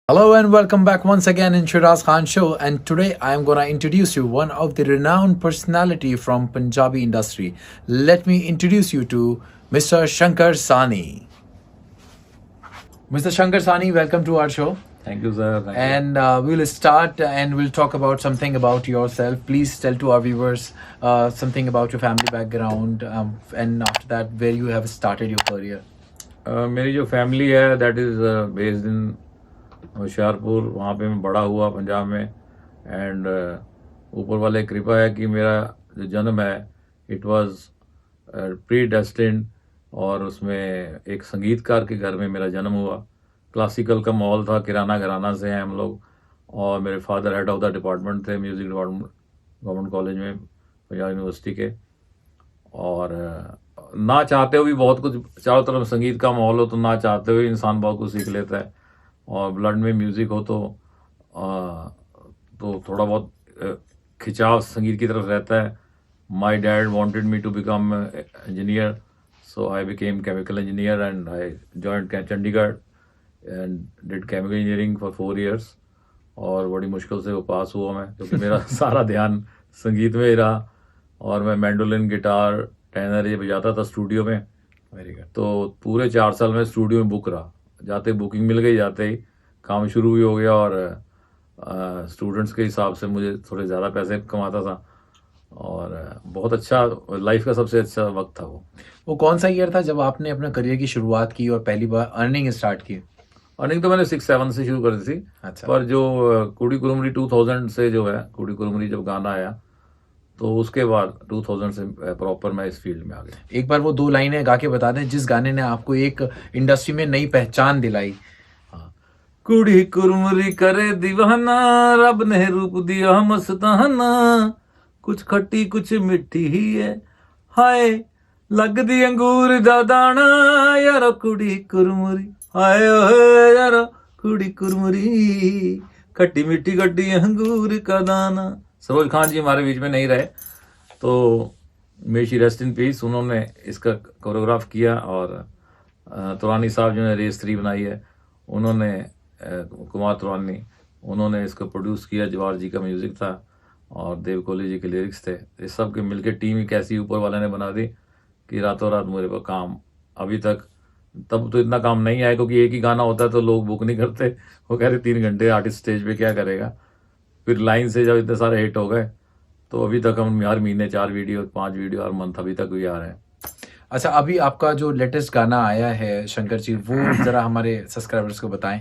Hello and welcome back once again in Shiraz Khan Show, and today I am going to introduce you one of the renowned personality from Punjabi industry. Let me introduce you to Mr. Shankar Sani. Mr. Shankar Sani, welcome to our show. Thank you, sir. Thank you. And we'll start and we'll talk about something about yourself. Please tell to our viewers something about your family background, and after that where you have started your career. मेरी जो family है that is based in Hoshiarpur. वहाँ पे मैं बड़ा हुआ पंजाब में. And ऊपर वाले की कृपा है कि मेरा जो जन्म है इट वाज प्री डेस्टिन्ड, और उसमें एक संगीतकार के घर में मेरा जन्म हुआ. क्लासिकल का माहौल था, किराना घराना से हैं हम लोग, और मेरे father head of the department थे, म्यूज़िक डिपार्टमेंट गवर्नमेंट कॉलेज में पंजाब यूनिवर्सिटी के. और ना चाहते हुए भी बहुत कुछ, चारों तरफ संगीत का माहौल हो तो ना चाहते हुए इंसान बहुत कुछ सीख लेता है. और ब्लड में म्यूज़िक हो तो थोड़ा बहुत खिंचाव संगीत की तरफ रहता है. My dad wanted me to become engineer, so I became chemical engineer and I joined Chandigarh and did chemical engineering for 4 years. और बड़ी मुश्किल से वो पास हुआ मैं, क्योंकि मेरा सारा ध्यान संगीत में ही रहा. और मैं मैंडोलिन, गिटार, टेनर ये बजाता था स्टूडियो में. Very good. तो पूरे 4 साल में स्टूडियो में बुक रहा. जाते बुकिंग मिल गई, जाते ही काम शुरू भी हो गया. और स्टूडेंट्स के हिसाब से मुझे थोड़े ज़्यादा पैसे कमाता था, और बहुत अच्छा लाइफ का सबसे अच्छा वक्त था वो. कौन सा ईयर था जब आपने अपना करियर की शुरुआत की और पहली बार अर्निंग स्टार्ट की? अर्निंग तो मैंने 6-7 से शुरू कर दी थी. अच्छा. पर जो कुड़ी कुरुमरी 2000 से जो है, कुड़ी कुरुमरी जब गाना आया तो उसके बाद 2000 से प्रॉपर मैं इस फील्ड में आ गया. एक बार वो 2 लाइनें गा के बता दें जिस गाने ने आपको एक इंडस्ट्री में नई पहचान दिलाई. कुड़ी कुरमुरी करे दीवाना, रब ने रूप दिया मस्ताना, कुछ खट्टी कुछ मिठी ही है, हाय लगदी अंगूर दा दाना, यारो कुड़ी कुरमुरी, हाय ओए यारो कुड़ी कुरमुरी, खट्टी मिठी खट्टी अंगूर का दाना. सरोज खान जी हमारे बीच में नहीं रहे, तो मेशी रेस्ट इन पीस, उन्होंने इसका कोरियोग्राफ किया. और तुरानी साहब जिन्होंने रेस 3 बनाई है, उन्होंने कुमार तुरानी, उन्होंने इसको प्रोड्यूस किया. जवाहर जी का म्यूज़िक था और देव कोहली जी के लिरिक्स थे. इस सब के मिलके टीम एक ऐसी ऊपर वाले ने बना दी कि रातों रात मेरे पर काम. अभी तक तब तो इतना काम नहीं आया, क्योंकि एक ही गाना होता है तो लोग बुक नहीं करते. वो कह रहे 3 घंटे आर्टिस्ट स्टेज पे क्या करेगा. फिर लाइन से जब इतने सारे हिट हो गए तो अभी तक हम हर महीने 4 वीडियो 5 वीडियो हर मंथ अभी तक भी आ रहे हैं. अच्छा, अभी आपका जो लेटेस्ट गाना आया है शंकर जी, वो जरा हमारे सब्सक्राइबर्स को बताएं.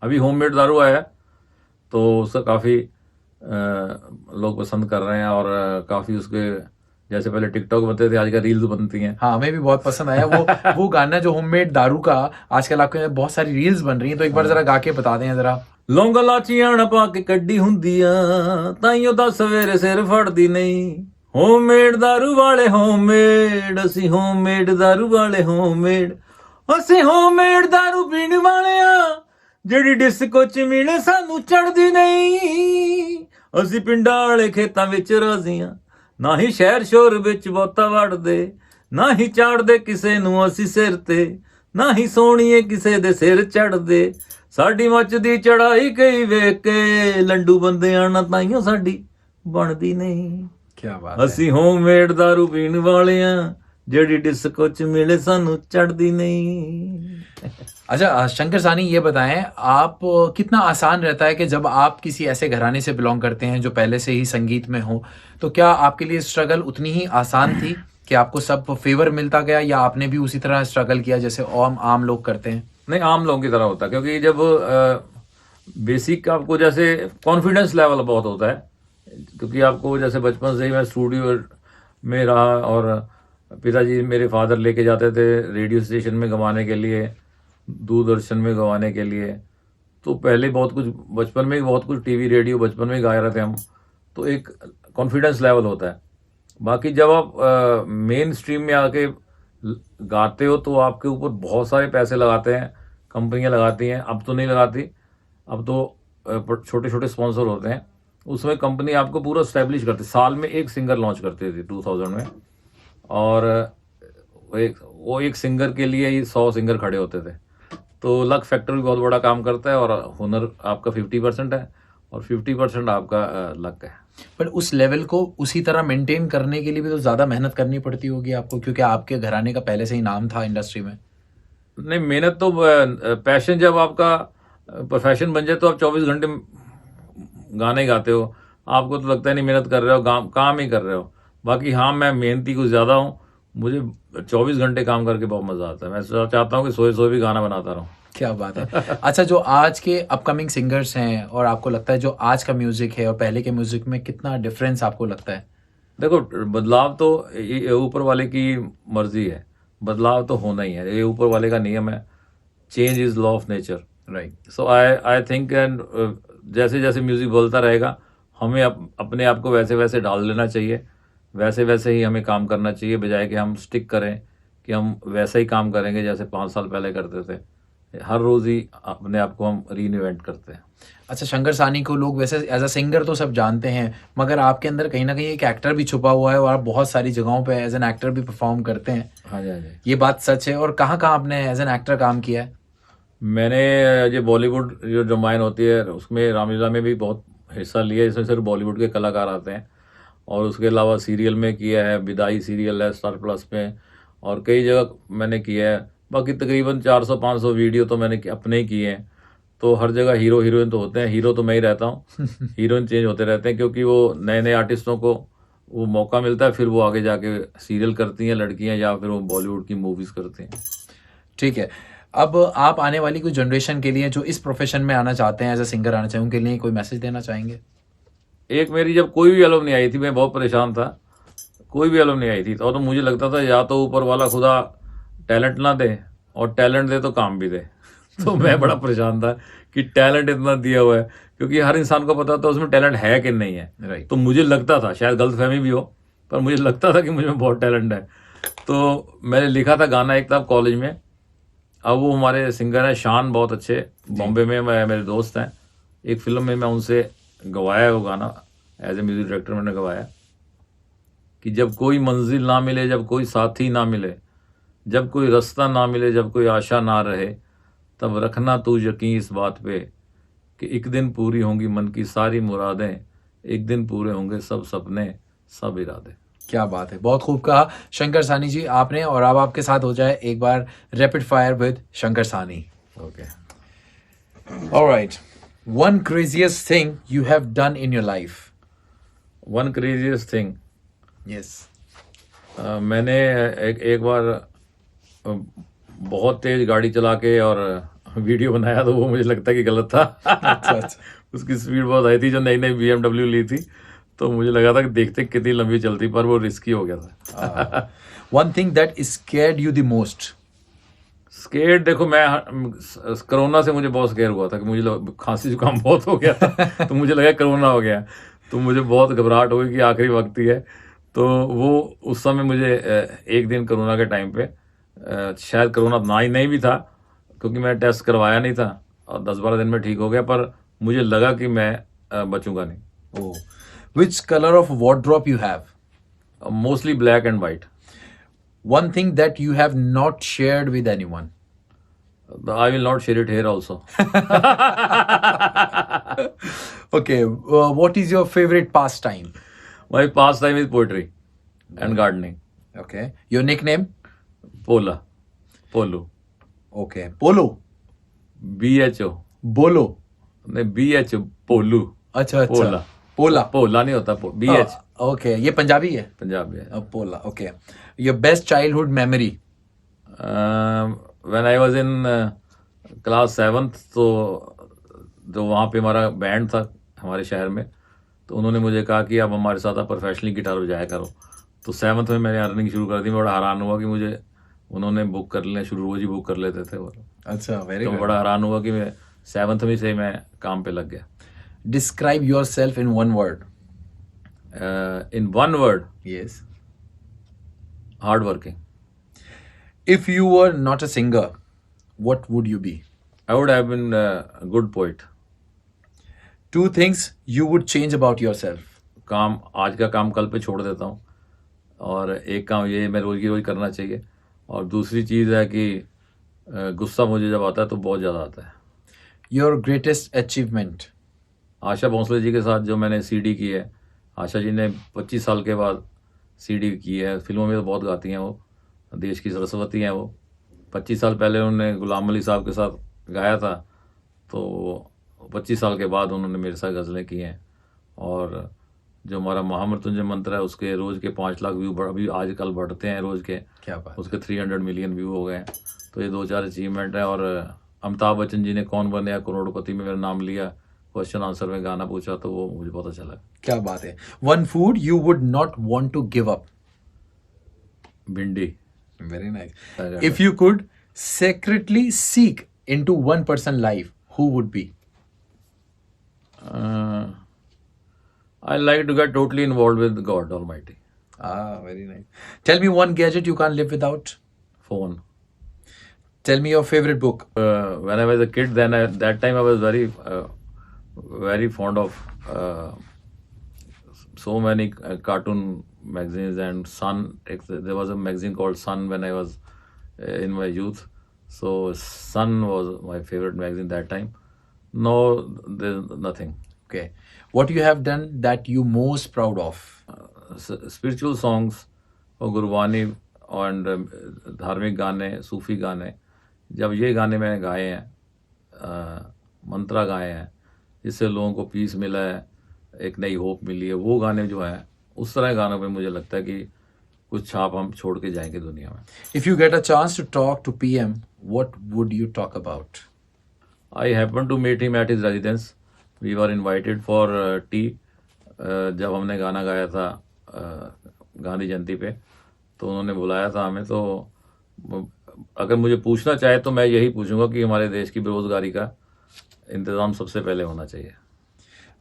अभी होममेड दारू आया है, तो उसका काफ़ी लोग पसंद कर रहे हैं. और काफ़ी उसके, जैसे पहले टिकटॉक बनते थे, आजकल रील्स बनती हैं. हाँ, हमें भी बहुत पसंद आया वो गाना जो होममेड दारू का. आजकल आपके बहुत सारी रील्स बन रही हैं, तो एक बार जरा गा के बता दें जरा. लौंगा लाचियां ना पा के कड्डी ਹੁੰਦੀਆਂ, ਤਾਈਓ ਦਾ ਸਵੇਰੇ ਸਿਰ ਫੜਦੀ ਨਹੀਂ. ਹੋਮਮੇਡ दारू ਵਾਲੇ ਹੋਮਮੇਡ, ਅਸੀਂ ਹੋਮਮੇਡ दारू ਵਾਲੇ ਹੋਮਮੇਡ, ਅਸੀਂ ਹੋਮਮੇਡ दारू ਪੀਣ ਵਾਲੇ ਆ, ਜਿਹੜੀ ਡਿਸਕੋ ਚ ਮਿਲੇ ਸਾਨੂੰ ਚੜਦੀ ਨਹੀਂ. ਅਸੀਂ ਪਿੰਡਾਂ ਵਾਲੇ ਖੇਤਾਂ ਵਿੱਚ ਰਾਜ਼ੀਆਂ, ਨਾ ਹੀ ਸ਼ਹਿਰ ਸ਼ੋਰ ਵਿੱਚ ਬਹੁਤਾ ਵੜਦੇ, ਨਾ ਹੀ ਚਾੜਦੇ ਕਿਸੇ ਨੂੰ ਅਸੀਂ ਸਿਰ ਤੇ, ਨਾ ਹੀ ਸੋਹਣੀਏ ਕਿਸੇ ਦੇ ਸਿਰ ਚੜਦੇ. ਸਾਡੀ ਮੱਚਦੀ ਚੜਾਈ ਕਈ ਵੇਖ ਕੇ, ਲੰਡੂ ਬੰਦਿਆਂ ਨਾਲ ਤਾਈਓ ਸਾਡੀ ਬਣਦੀ ਨਹੀਂ. क्या बात है. ਅਸੀਂ ਹੋਮਮੇਡ दारू ਪੀਣ ਵਾਲੇ ਆ, ਜਿਹੜੀ ਡਿਸਕੋ ਚ ਮਿਲੇ ਸਾਨੂੰ ਚੜਦੀ ਨਹੀਂ. अच्छा शंकर सानी, ये बताएं आप कितना आसान रहता है कि जब आप किसी ऐसे घराने से बिलोंग करते हैं जो पहले से ही संगीत में हो, तो क्या आपके लिए स्ट्रगल उतनी ही आसान थी कि आपको सब फेवर मिलता गया, या आपने भी उसी तरह स्ट्रगल किया जैसे आम लोग करते हैं? नहीं, आम लोगों की तरह होता है, क्योंकि जब बेसिक आपको जैसे कॉन्फिडेंस लेवल बहुत होता है, क्योंकि आपको जैसे बचपन से ही मैं स्टूडियो में रहा, और पिताजी मेरे फादर लेके जाते थे रेडियो स्टेशन में गवाने के लिए, दूरदर्शन में गवाने के लिए. तो पहले बहुत कुछ बचपन में ही बहुत कुछ टीवी रेडियो बचपन में ही गा रहे थे हम, तो एक कॉन्फिडेंस लेवल होता है. बाकी जब आप मेन स्ट्रीम में आके गाते हो तो आपके ऊपर बहुत सारे पैसे लगाते हैं, कंपनियां लगाती हैं. अब तो नहीं लगाती, अब तो छोटे छोटे स्पॉन्सर होते हैं. उसमें कंपनी आपको पूरा स्टैब्लिश करती. साल में एक सिंगर लॉन्च करती थी 2000 में, और वो एक सिंगर के लिए ही 100 सिंगर खड़े होते थे. तो लक फैक्टर भी बहुत बड़ा काम करता है, और हुनर आपका 50% है और 50% आपका लक है। पर उस लेवल को उसी तरह मेंटेन करने के लिए भी तो ज़्यादा मेहनत करनी पड़ती होगी आपको, क्योंकि आपके घराने का पहले से ही नाम था इंडस्ट्री में। नहीं, मेहनत तो पैशन जब आपका प्रोफेशन बन जाए तो आप 24 घंटे गाने गाते हो, आपको तो लगता है नहीं मेहनत कर रहे हो, काम ही कर रहे हो। बाकी हाँ, मैं मेहनती कुछ ज़्यादा हूँ, मुझे 24 घंटे काम करके बहुत मज़ा आता है। मैं चाहता हूँ कि सोए सोए भी गाना बनाता रहूँ। क्या बात है। अच्छा, जो आज के अपकमिंग सिंगर्स हैं और आपको लगता है जो आज का म्यूजिक है और पहले के म्यूजिक में कितना डिफरेंस आपको लगता है? देखो, बदलाव तो ये ऊपर वाले की मर्जी है, बदलाव तो होना ही है, ये ऊपर वाले का नियम है। Change is law of nature, right. So I think and जैसे जैसे म्यूजिक बोलता रहेगा, हमें अपने आप को वैसे वैसे डाल लेना चाहिए, वैसे वैसे ही हमें काम करना चाहिए, बजाय कि हम स्टिक करें कि हम वैसा ही काम करेंगे जैसे 5 साल पहले करते थे। हर रोज़ ही अपने आप को हम रीइन्वेंट करते हैं। अच्छा, शंकर सानी को लोग वैसे एज अ सिंगर तो सब जानते हैं, मगर आपके अंदर कहीं ना कहीं एक एक्टर भी छुपा हुआ है और आप बहुत सारी जगहों पे एज एन एक्टर भी परफॉर्म करते हैं। हाँ जी, हाँ जी। ये बात सच है? और कहाँ कहाँ आपने एज एन एक्टर काम किया है? मैंने ये बॉलीवुड जो जमाइन होती है उसमें रामलीला में भी बहुत हिस्सा लिया, इसमें सिर्फ बॉलीवुड के कलाकार आते हैं। और उसके अलावा सीरियल में किया है, विदाई सीरियल है स्टार प्लस में, और कई जगह मैंने किया है। बाकी तकरीबन 400-500 वीडियो तो मैंने अपने ही किए हैं। तो हर जगह हीरो हीरोइन तो होते हैं, हीरो तो मैं ही रहता हूँ। हीरोइन चेंज होते रहते हैं, क्योंकि वो नए नए आर्टिस्टों को वो मौका मिलता है, फिर वो आगे जाके सीरियल करती हैं लड़कियाँ, या फिर वो बॉलीवुड की मूवीज़ करती हैं। ठीक है। अब आप आने वाली कोई जनरेशन के लिए जो इस प्रोफेशन में आना चाहते हैं, एज अ सिंगर आना चाहिए, उनके लिए कोई मैसेज देना चाहेंगे? एक मेरी जब कोई भी एल्बम नहीं आई थी, मैं बहुत परेशान था। कोई भी एल्बम नहीं आई थी तो मुझे लगता था या तो ऊपर वाला खुदा टैलेंट ना दे, और टैलेंट दे तो काम भी दे। तो मैं बड़ा परेशान था कि टैलेंट इतना दिया हुआ है, क्योंकि हर इंसान को पता था उसमें टैलेंट है कि नहीं है। राइट। तो मुझे लगता था, शायद गलतफहमी भी हो, पर मुझे लगता था कि मुझे में बहुत टैलेंट है। तो मैंने लिखा था गाना एक था कॉलेज में। अब वो हमारे सिंगर हैं शान, बहुत अच्छे, बॉम्बे में मेरे दोस्त हैं। एक फिल्म में मैं उनसे गवाया है वो गाना, एज ए म्यूजिक डायरेक्टर मैंने गवाया कि जब कोई मंजिल ना मिले, जब कोई साथी ना मिले, जब कोई रास्ता ना मिले, जब कोई आशा ना रहे, तब रखना तू यकीन इस बात पे कि एक दिन पूरी होंगी मन की सारी मुरादें, एक दिन पूरे होंगे सब सपने, सब इरादे। क्या बात है, बहुत खूब कहा शंकर सानी जी आपने। और अब आपके साथ हो जाए एक बार रैपिड फायर विद शंकर सानी। Okay. Alright, one craziest thing you have done in your life. One craziest thing, yes. मैंने एक बार बहुत तेज गाड़ी चला के और वीडियो बनाया, तो वो मुझे लगता है कि गलत था। अच्छा। उसकी स्पीड बहुत आई थी, जो नई नई BMW ली थी, तो मुझे लगा था कि देखते कितनी लंबी चलती, पर वो रिस्की हो गया था। One thing that scared you the most. Square, देखो मैं कोरोना से मुझे बहुत स्केयर हुआ था कि मुझे खांसी जुकाम बहुत हो गया था। तो मुझे लगा कोरोना हो गया, तो मुझे बहुत घबराहट हुई कि आखिरी वक्त ही है। तो वो उस समय मुझे एक दिन कोरोना के टाइम पे, शायद कोरोना ना ही नहीं भी था, क्योंकि मैं टेस्ट करवाया नहीं था, और 10-12 दिन में ठीक हो गया, पर मुझे लगा कि मैं बचूंगा नहीं। Oh, which colour of wardrobe you have? Mostly black and white. One thing that you have not shared with anyone. I will not share it here also. Okay, what is your favorite pastime? My pastime is poetry and gardening. Okay, your nickname? Pola. Polu. Okay, Polo. BHO. Bolo. नहीं, BH पोलू। अच्छा अच्छा। पोला। पोला। पोला नहीं होता, BH। Okay, ये पंजाबी है? पंजाबी है। पोला, okay. Your best childhood memory? When I was in class 7th, तो जो वहाँ पे हमारा बैंड था हमारे शहर में, तो उन्होंने मुझे कहा कि अब हमारे साथ आप प्रोफेशनली गिटार बजाया करो। तो 7th में मैंने अर्निंग शुरू कर दी। मैं बड़ा हैरान हुआ कि मुझे उन्होंने बुक कर लेना शुरू, रोज ही बुक कर लेते थे वो। अच्छा, वेरी तो गुड। बड़ा हैरान हुआ कि मैं 7th में से मैं काम पे लग गया। Describe yourself in one word. In one word, yes. Hard working. If you were not a singer, what would you be? I would have been a good poet. 2 things you would change about yourself. काम, आज का काम कल पे छोड़ देता हूँ, और एक काम ये मैं रोज की रोज करना चाहिए। और दूसरी चीज़ है कि गुस्सा मुझे जब आता है तो बहुत ज़्यादा आता है। Your greatest achievement? Asha Bhosle जी के साथ जो मैंने सीडी की है, आशा जी ने 25 साल के बाद सीडी की है। फिल्मों में तो बहुत गाती हैं वो, देश की सरस्वती हैं वो। 25 साल पहले उन्होंने गुलाम अली साहब के साथ गाया था, तो 25 साल के बाद उन्होंने मेरे साथ गज़लें की हैं। और जो हमारा महामृत्युंजय मंत्र है उसके रोज़ के 5 लाख व्यू अभी आजकल बढ़ते हैं रोज़ के, क्या बात। उसके 300 मिलियन व्यू हो गए हैं। तो ये 2-4 अचीवमेंट है। और अमिताभ बच्चन जी ने कौन बने करोड़पति में मेरा नाम लिया, क्वेश्चन आंसर में गाना पूछा, तो वो मुझे बहुत अच्छा लगा। क्या बात है। One food you would not want to give up? भिंडी। Very nice. If you could secretly seek into one person life, who would be? I like to get totally involved with God Almighty. Very nice. Tell me one gadget you can't live without. Phone. Tell me your favorite book. When I was a kid, that time I was very fond of so many cartoon magazines and Sun. There was a magazine called Sun when I was in my youth. So Sun was my favorite magazine that time. No, there's nothing. Okay. What you have done that you most proud of? Spiritual songs और गुरबानी और धार्मिक गाने, सूफी गाने, जब ये गाने मैंने गाए हैं, मंत्रा गाए हैं, जिससे लोगों को पीस मिला है, एक नई होप मिली है, वो गाने जो हैं, उस तरह गानों पे मुझे लगता है कि कुछ छाप हम छोड़ के जाएंगे दुनिया में। If you get a chance to talk to PM, what would you talk about? I happened to meet him at his residence. We were invited for tea. जब हमने गाना गाया था गांधी जयंती पे, तो उन्होंने बुलाया था हमें। तो अगर मुझे पूछना चाहे तो मैं यही पूछूंगा कि हमारे देश की बेरोजगारी का इंतजाम सबसे पहले होना चाहिए।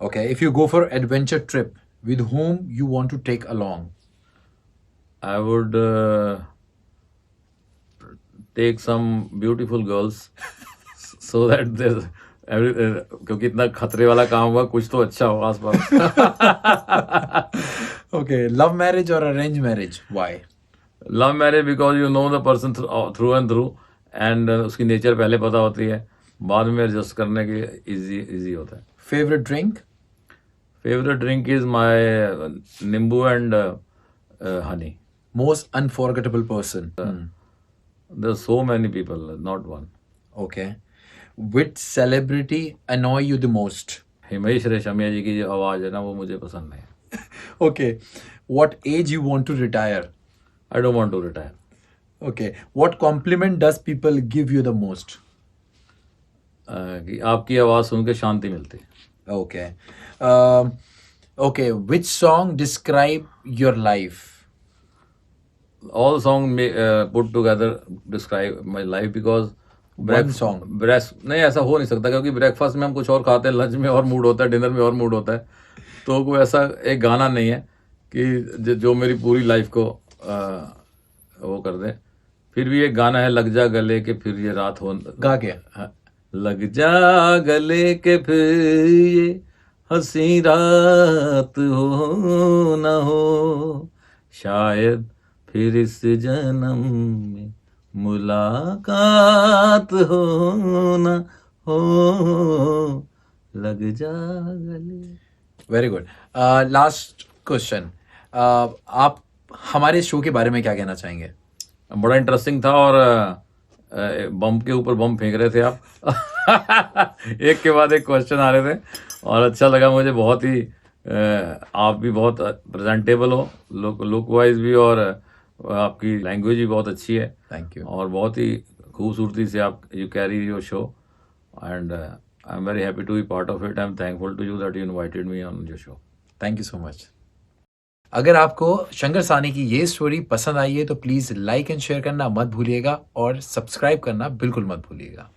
Okay, if you go for adventure trip, with whom you want to take along? I would take some beautiful girls so that there's क्योंकि इतना खतरे वाला काम हुआ, कुछ तो अच्छा हो आसपास। Okay, love marriage or arranged marriage? Why? Love marriage because you know the person through and through and उसकी नेचर पहले पता होती है, बाद में एडजस्ट करने के लिए इजी होता है। Favorite drink? Favorite drink is my nimbu and honey. Most unforgettable person? There's so many people, not one. Okay. Which celebrity annoy you the most? Himesh Reshammiya जी की जो आवाज़ है ना, वो मुझे पसंद नहीं। Okay. What age you want to retire? I don't want to retire. Okay. What compliment does people give you the most? कि आपकी आवाज़ सुन के शांति मिलती है। Okay. Okay. Which song describe your life? All songs put together describe my life because One song. नहीं, ऐसा हो नहीं सकता, क्योंकि ब्रेकफास्ट में हम कुछ और खाते हैं, लंच में और मूड होता है, डिनर में और मूड होता है। तो कोई ऐसा एक गाना नहीं है कि जो मेरी पूरी लाइफ को वो कर दे। फिर भी एक गाना है, लग जा गले के फिर ये रात हो। गा के। लग जा गले के फिर ये हंसी रात हो न हो, शायद फिर इस जन्म में मुलाकात हो न हो, लग जा गले। Very good. लास्ट क्वेश्चन, आप हमारे शो के बारे में क्या कहना चाहेंगे? बड़ा इंटरेस्टिंग था और बम के ऊपर बम फेंक रहे थे आप। एक के बाद एक क्वेश्चन आ रहे थे और अच्छा लगा मुझे बहुत ही। आप भी बहुत प्रेजेंटेबल हो, लुक वाइज भी, और आपकी लैंग्वेज भी बहुत अच्छी है। Thank you. और बहुत ही खूबसूरती से आप you carry your show and I am very happy to be part of it. I am thankful to you that you invited me on your show. Thank you so much. अगर आपको शंकर सानी की ये स्टोरी पसंद आई है तो please like and share करना मत भूलिएगा और सब्सक्राइब करना बिल्कुल मत भूलिएगा।